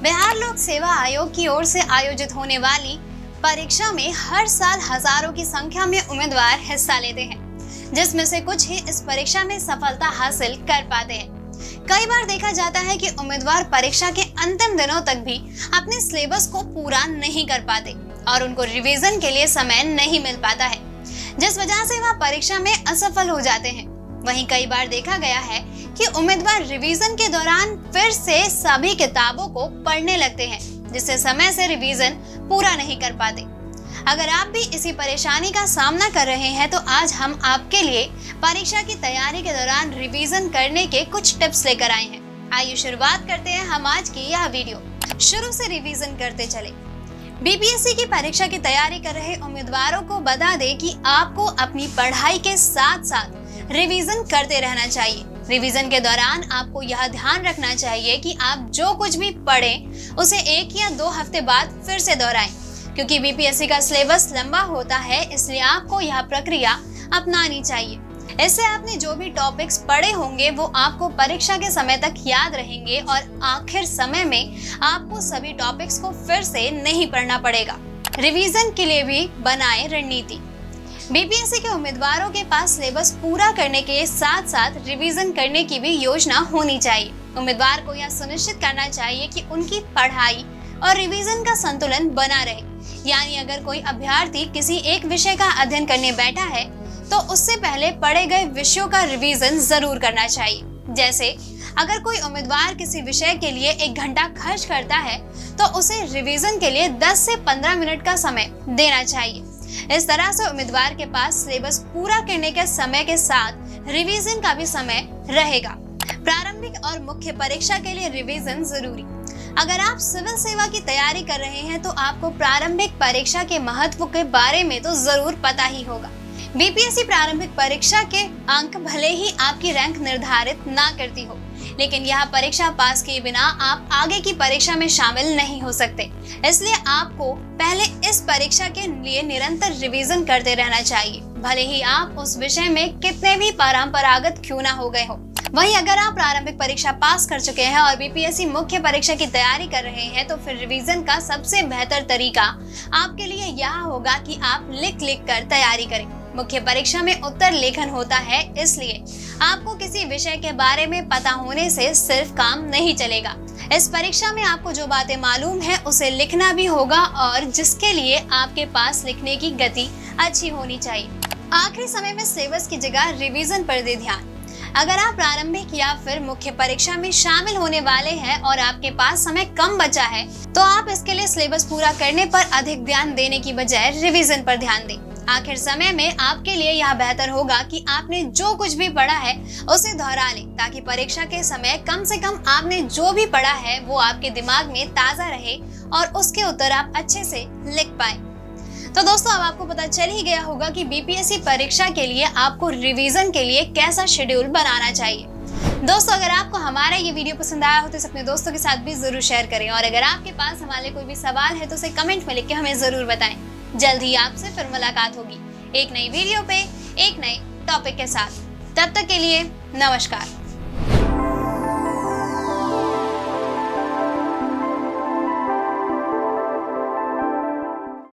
बिहार लोक सेवा आयोग की ओर से आयोजित होने वाली परीक्षा में हर साल हजारों की संख्या में उम्मीदवार हिस्सा लेते हैं, जिसमें से कुछ ही इस परीक्षा में सफलता हासिल कर पाते हैं। कई बार देखा जाता है कि उम्मीदवार परीक्षा के अंतिम दिनों तक भी अपने सिलेबस को पूरा नहीं कर पाते और उनको रिवीजन के लिए समय नहीं मिल पाता है, जिस वजह से वह परीक्षा में असफल हो जाते हैं। वहीं कई बार देखा गया है कि उम्मीदवार रिवीजन के दौरान फिर से सभी किताबों को पढ़ने लगते हैं, जिससे समय से रिवीजन पूरा नहीं कर पाते। अगर आप भी इसी परेशानी का सामना कर रहे हैं तो आज हम आपके लिए परीक्षा की तैयारी के दौरान रिवीजन करने के कुछ टिप्स लेकर आए हैं। आइए शुरुआत करते हैं हम आज की यह वीडियो। शुरू से रिवीजन करते चले। बीपीएससी की परीक्षा की तैयारी कर रहे उम्मीदवारों को बता दें कि आपको अपनी पढ़ाई के साथ साथ रिवीजन करते रहना चाहिए। रिवीजन के दौरान आपको यह ध्यान रखना चाहिए कि आप जो कुछ भी पढ़ें उसे 1 या 2 हफ्ते बाद फिर से दोहराएं, क्योंकि बीपीएससी का सिलेबस लंबा होता है, इसलिए आपको यह प्रक्रिया अपनानी चाहिए। इससे आपने जो भी टॉपिक्स पढ़े होंगे वो आपको परीक्षा के समय तक याद रहेंगे और आखिर समय में आपको सभी टॉपिक्स को फिर से नहीं पढ़ना पड़ेगा। रिवीजन के लिए भी बनाएं रणनीति। बीपीएससी के उम्मीदवारों के पास सिलेबस पूरा करने के साथ साथ रिवीजन करने की भी योजना होनी चाहिए। उम्मीदवार को यह सुनिश्चित करना चाहिए कि उनकी पढ़ाई और रिवीजन का संतुलन बना रहे। यानी अगर कोई अभ्यर्थी किसी एक विषय का अध्ययन करने बैठा है तो उससे पहले पढ़े गए विषयों का रिवीजन जरूर करना चाहिए। जैसे अगर कोई उम्मीदवार किसी विषय के लिए 1 घंटा खर्च करता है तो उसे रिवीजन के लिए 10 से 15 मिनट का समय देना चाहिए। इस तरह से उम्मीदवार के पास सिलेबस पूरा करने के समय के साथ रिवीजन का भी समय रहेगा। प्रारंभिक और मुख्य परीक्षा के लिए रिवीजन जरूरी। अगर आप सिविल सेवा की तैयारी कर रहे हैं तो आपको प्रारंभिक परीक्षा के महत्व के बारे में तो जरूर पता ही होगा। बीपीएससी प्रारंभिक परीक्षा के अंक भले ही आपकी रैंक निर्धारित ना करती हो, लेकिन यह परीक्षा पास किए बिना आप आगे की परीक्षा में शामिल नहीं हो सकते। इसलिए आपको पहले इस परीक्षा के लिए निरंतर रिवीजन करते रहना चाहिए, भले ही आप उस विषय में कितने भी परंपरागत क्यों ना हो गए हो। वहीं अगर आप प्रारंभिक परीक्षा पास कर चुके हैं और बीपीएससी मुख्य परीक्षा की तैयारी कर रहे हैं तो फिर रिवीजन का सबसे बेहतर तरीका आपके लिए यह होगा कि आप लिख लिख कर तैयारी करें। मुख्य परीक्षा में उत्तर लेखन होता है, इसलिए आपको किसी विषय के बारे में पता होने से सिर्फ काम नहीं चलेगा। इस परीक्षा में आपको जो बातें मालूम है उसे लिखना भी होगा और जिसके लिए आपके पास लिखने की गति अच्छी होनी चाहिए। आखिरी समय में सिलेबस की जगह रिवीजन पर दे ध्यान। अगर आप प्रारंभिक या फिर मुख्य परीक्षा में शामिल होने वाले हैं और आपके पास समय कम बचा है तो आप इसके लिए सिलेबस पूरा करने पर अधिक ध्यान देने की बजाय रिवीजन पर ध्यान दें। आखिर समय में आपके लिए यह बेहतर होगा कि आपने जो कुछ भी पढ़ा है उसे दोहरा लें, ताकि परीक्षा के समय कम से कम आपने जो भी पढ़ा है वो आपके दिमाग में ताजा रहे और उसके उत्तर आप अच्छे से लिख पाएं। तो दोस्तों, अब आपको पता चल ही गया होगा कि बीपीएससी परीक्षा के लिए आपको रिवीजन के लिए कैसा शेड्यूल बनाना चाहिए। दोस्तों, अगर आपको हमारा ये वीडियो पसंद आया हो तो अपने दोस्तों के साथ भी जरूर शेयर करें और अगर आपके पास हमारे कोई भी सवाल है तो उसे कमेंट में लिख के हमें जरूर बताएं। जल्द ही आपसे फिर मुलाकात होगी एक नई वीडियो पे एक नए टॉपिक के साथ। तब तक के लिए नमस्कार।